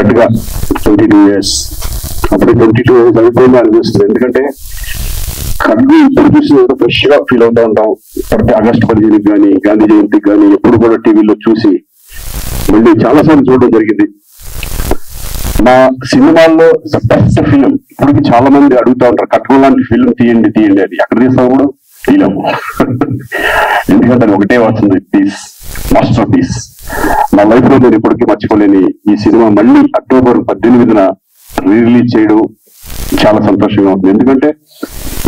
కరెక్ట్గా 22 years. అప్పుడు 22 years అయిపోయింది అనిపిస్తుంది. ఎందుకంటే కళ్ళు ఇప్పుడు చూసి ఫ్రెష్ గా ఫీల్ అవుతూ ఉంటాం. ప్రతి ఆగస్టు 15కి కానీ గాంధీ జయంతికి కానీ ఎప్పుడు కూడా టీవీలో చూసి మళ్ళీ చాలాసార్లు చూడడం జరిగింది. మా సినిమాల్లో బెస్ట్ ఫిలిం ఇప్పటికి చాలా మంది అడుగుతూ ఉంటారు, కట్నం లాంటి ఫిలిం తీయండి తీయండి అని. ఎక్కడ తీస్తాం కూడా తీయలేము. ఎందుకంటే అది ఒకటే వస్తుంది, పీస్, మాస్టర్ పీస్. నా లైఫ్ లో నేను ఇప్పటికీ మర్చిపోలేని ఈ సినిమా మళ్ళీ అక్టోబర్ 18న రిలీజ్ చేయడం చాలా సంతోషంగా ఉంటుంది. ఎందుకంటే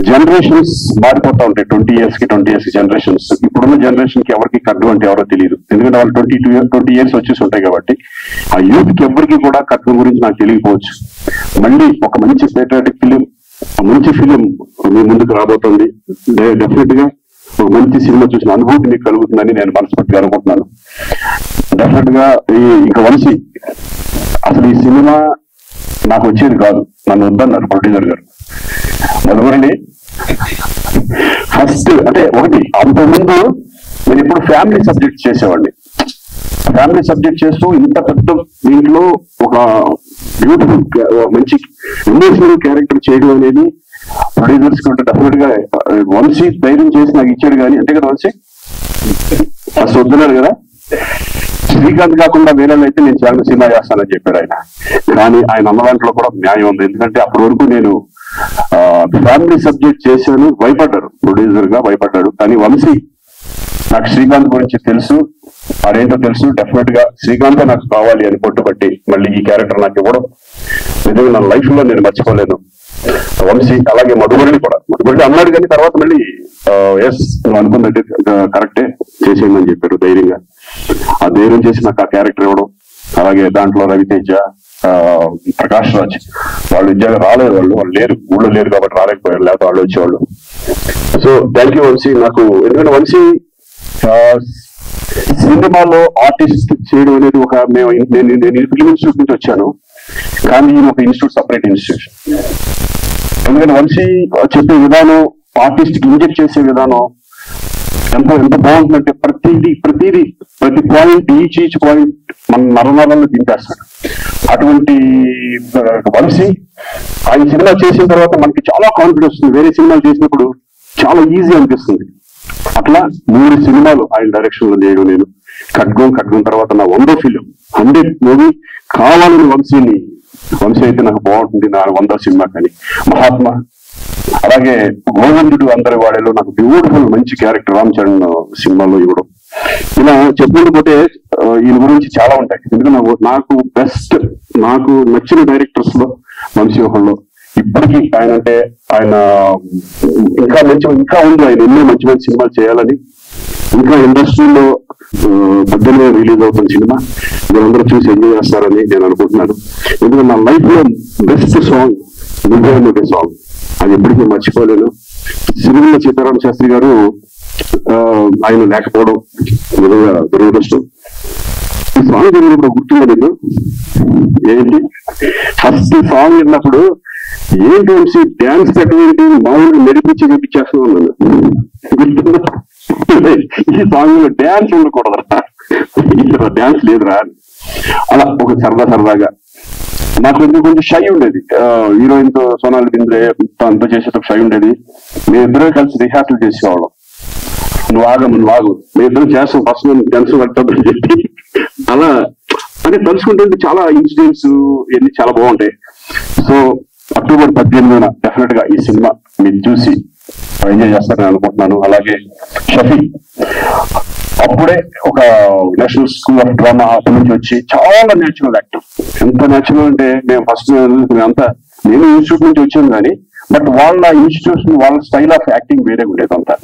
జనరేషన్స్ మారిపోతా ఉంటాయి. 20 years కి జనరేషన్స్. ఇప్పుడున్న జనరేషన్ కి ఎవరికి కట్నం అంటే ఎవరో తెలియదు. ఎందుకంటే వాళ్ళు 20 years వచ్చేసి ఉంటాయి కాబట్టి ఆ యూత్ కి ఎవరికి కూడా కట్నం గురించి నాకు తెలియకపోవచ్చు. మళ్ళీ ఒక మంచి పేట్రియాటిక్ ఫిలిం, మంచి ఫిలిం మీ ముందుకు రాబోతుంది. డెఫినెట్ గా ఒక మంచి సినిమా చూసిన అనుభూతి మీకు కలుగుతుందని నేను మనస్ఫూర్తిగా అనుకుంటున్నాను. డెఫినెట్ గా ఇంకా వంశీ అసలు ఈ సినిమా నాకు వచ్చేది కాదు, నన్ను వద్దన్నారు ప్రొడ్యూసర్ గారు. మొదటి ఫస్ట్ అంటే ఒకటి, అంతకుముందు నేను ఇప్పుడు ఫ్యామిలీ సబ్జెక్ట్ చేసేవాడిని. ఫ్యామిలీ సబ్జెక్ట్ చేస్తూ ఇంత పెద్ద దీంట్లో ఒక బ్యూటిఫుల్ మంచి ఎమోషనల్ క్యారెక్టర్ చేయడం అనేది ప్రొడ్యూసర్స్ కంటే డెఫినెట్ గా వంశీ ధైర్యం చేసి నాకు ఇచ్చాడు. కానీ అంతే కదా వంశీ, ఫస్ట్ వద్దున్నారు కదా. శ్రీకాంత్ కాకుండా వేరే అయితే నేను చాలా సినిమా చేస్తానని చెప్పాడు ఆయన. కానీ ఆయన అన్న దాంట్లో కూడా న్యాయం ఉంది. ఎందుకంటే అప్పటి వరకు నేను ఫ్యామిలీ సబ్జెక్ట్ చేశాను, భయపడ్డారు, ప్రొడ్యూసర్ గా భయపడ్డాడు. కానీ వంశీ నాకు శ్రీకాంత్ గురించి తెలుసు, అదేంటో తెలుసు. డెఫినెట్ గా శ్రీకాంత్ నాకు కావాలి అని పట్టుబట్టి మళ్ళీ ఈ క్యారెక్టర్ నాకు ఇవ్వడం నిజంగా నా లైఫ్ లో నేను మర్చిపోలేను. వంశీ అలాగే మధుబడి కూడా, మధుబడి అన్నాడు కానీ తర్వాత మళ్ళీ ఎస్ నువ్వు అనుకున్నట్టు కరెక్టే చేసేయమని చెప్పారు ధైర్యంగా. ఆ ధైర్యం చేసి నాకు ఆ క్యారెక్టర్ ఇవ్వడం. అలాగే దాంట్లో రవితేజ, ప్రకాష్ రాజ్ వాళ్ళు నిజంగా రాలేదు, వాళ్ళు లేరు, ఊళ్ళో లేరు కాబట్టి రాలేకపోయారు, లేకపోతే వాళ్ళు వచ్చేవాళ్ళు. So thank you Vamshi. నాకు ఎందుకంటే వంశీ సినిమాలో ఆర్టిస్ట్ చేయడం అనేది ఒక నేను ఫిల్మ్ ఇన్స్టిట్యూట్ నుంచి వచ్చాను, కానీ ఈయన ఒక ఇన్స్టిట్యూట్, సపరేట్ ఇన్స్టిట్యూషన్. ఎందుకంటే వంశీ చెప్పే విధానం, ఆర్టిస్ట్ కి ఇంజెక్ట్ చేసే విధానం ఎంత బాగుంటుందంటే ప్రతి పాయింట్, ఈచ్ పాయింట్ మన నరనరాలను దింపేస్తాడు. అటువంటి వంశీ ఆయన సినిమా చేసిన తర్వాత మనకి చాలా కాన్ఫిడెన్స్ వస్తుంది. వేరే సినిమాలు చేసినప్పుడు చాలా ఈజీ అనిపిస్తుంది. అట్లా 3 సినిమాలు ఆయన డైరెక్షన్ లో చేయడం. నేను ఖడ్గం తర్వాత నా 100వ ఫిలిం, 100th మూవీ కావాలని వంశీ అయితే నాకు బాగుంటుంది నా 100వ సినిమా. కానీ మహాత్మా, అలాగే గోవిందుడు అందరి వాడేలో నాకు బ్యూటిఫుల్ మంచి క్యారెక్టర్ రామ్ చరణ్ సినిమాలో ఇవ్వడం. ఇలా చెప్పుకుంటూ ఈయన గురించి చాలా ఉంటాయి. ఎందుకంటే నాకు నచ్చిన డైరెక్టర్స్ లో వంశీ ఒకళ్ళు. ఇప్పటికీ ఆయన ఇంకా ఉంది, ఆయన ఎన్నో మంచి సినిమాలు చేయాలని. ఇంకా ఇండస్ట్రీలో 18 రిలీజ్ అవుతున్న సినిమా మీరందరూ చూసి ఎంజాయ్ చేస్తారని నేను అనుకుంటున్నాను. ఎందుకంటే నా లైఫ్ లో బెస్ట్ సాంగ్ నువ్వే సాంగ్, అది ఎప్పటికీ మర్చిపోలేను. సిరివెల్ల సీతారామ శాస్త్రి గారు ఆయన లేకపోవడం నిజంగా దురదృష్టం. ఈ సాంగ్ జరిగినప్పుడు గుర్తులేదు ఏంటి, ఫస్ట్ సాంగ్ విన్నప్పుడు ఏంటి వంశీ డ్యాన్స్ పెట్టేంటి, మామూలుగా మెరిపించి చూపించేస్తూ ఉన్నాను. గుర్తుందా? ఈ సాంగ్ లో డ్యాన్స్ ఉండకూడదురా, డ్యాన్స్ లేదురా. అలా ఒక సరదాగా నాకు కొంచెం షై ఉండేది. హీరోయిన్ తో సోనాలి బింద్రే అంతా చేసేటప్పుడు షై ఉండేది. మేమిద్దరే కలిసి రిహార్సల్ చేసేవాళ్ళం. నువ్వు ఆగు మేమిద్దరం చేస్తాం, ఫస్ట్ డ్యాన్స్ కట్టని చెప్పి. అలా అంటే తలుచుకుంటుంటే చాలా ఇన్సిడెంట్స్ ఇవన్నీ చాలా బాగుంటాయి. సో అక్టోబర్ 18న డెఫినెట్ గా ఈ సినిమా మీరు చూసి ఎంజాయ్ చేస్తారని అనుకుంటున్నాను. అలాగే షఫీ అప్పుడే ఒక నేషనల్ స్కూల్ ఆఫ్ డ్రామా అప్పటి నుంచి వచ్చి చాలా నేచురల్ యాక్టర్. ఎంత నేచురల్ అంటే మేము ఫస్ట్ నేను ఇన్స్టిట్యూట్ నుంచి వచ్చాను కానీ బట్ వాళ్ళ ఇన్స్టిట్యూషన్, వాళ్ళ స్టైల్ ఆఫ్ యాక్టింగ్ వేరే ఉండేది. అంతా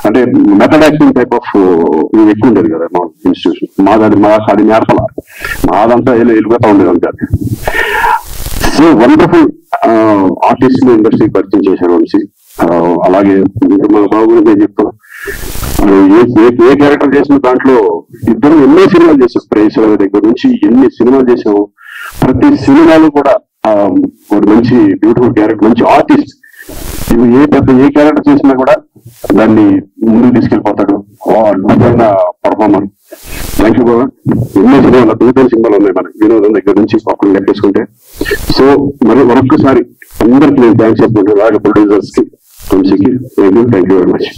అంటే మెథడ్ యాక్టింగ్ టైప్ ఆఫ్ ఎక్కువ ఉండేది కదా మా ఇన్స్టిట్యూషన్. మాది నేర్పల, మాదంతా వెళ్ళిపోతా ఉండేది అంతే. సో వండర్ఫుల్ ఆర్టిస్ట్ ఇండస్ట్రీకి పరిచయం చేశారు వంశీ. అలాగే మన బాబు గురించి ఏం చెప్తాను, ఏ క్యారెక్టర్ చేసిన దాంట్లో ఇద్దరు ఎన్నో సినిమాలు చేశారు. ప్రేక్షకుల దగ్గర నుంచి ఎన్ని సినిమాలు చేసాము. ప్రతి సినిమాలో కూడా ఒక మంచి బ్యూటిఫుల్ క్యారెక్టర్, మంచి ఆర్టిస్ట్. ఏ క్యారెక్టర్ చేసినా కూడా దాన్ని ముందుకు తీసుకెళ్ళిపోతాడు. అద్భుతమైన పర్ఫార్మర్. థ్యాంక్ యూ బాబా. ఎన్నో సినిమాలు, 210 సినిమాలు ఉన్నాయి మనకి వినోదం దగ్గర నుంచి పాపం లెక్కేసుకుంటే. సో మరొక్కసారి అందరికి నేను థ్యాంక్స్ చెప్పుకుంటాను, అలాగే ప్రొడ్యూసర్స్ కి, వంశీకి. Thank you very much.